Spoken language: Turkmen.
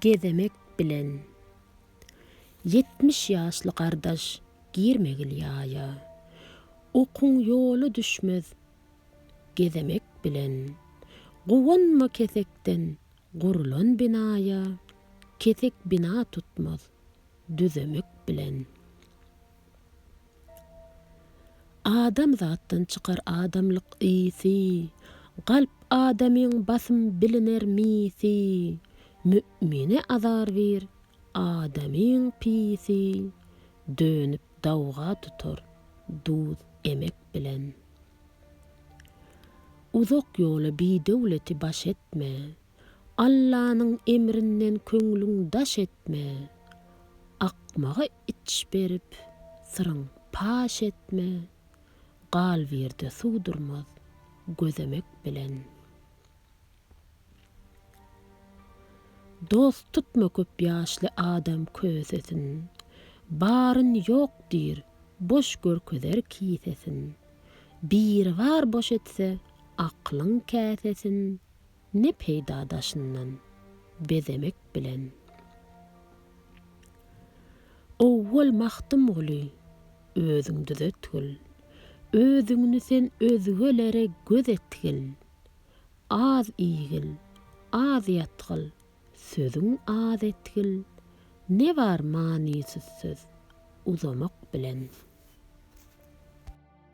gezemek bilen. 70 ýaşly gardaş girmegil ýaýa. Okuň ýoly düşmez gezemek bilen. Guwanma kesekden gurulan binaya. Kesek bina tutmaz düzemek bilen. Adam zatdan çykar adamlyk isi. Galp adamyň basym biliner misi. Mümine azar ver adamyň pisi. Dönüp dawga tutar duz emek bilen. Uzak ýola bidewleti baş etme. Allah'nın emrinden köňlüň daş etme. Akmaga iç berip syryň paş etme. Gal berde suwdurmaz gözemek bilen. Dost tutma köp ýaşly adam kösesin. Baryn ýok dir, boş görkezer kisesin. Bir var boş etse, aklyň käsesin. Ne peýda daşyndan bezemek bilen. Owwal mahdum guly, özüň düzetgil. Özüňni sen özgelere göz etgil. Az iýgil, az ýatgil, sözüň az etgil. Ne var manysyz söz uzamak bilen.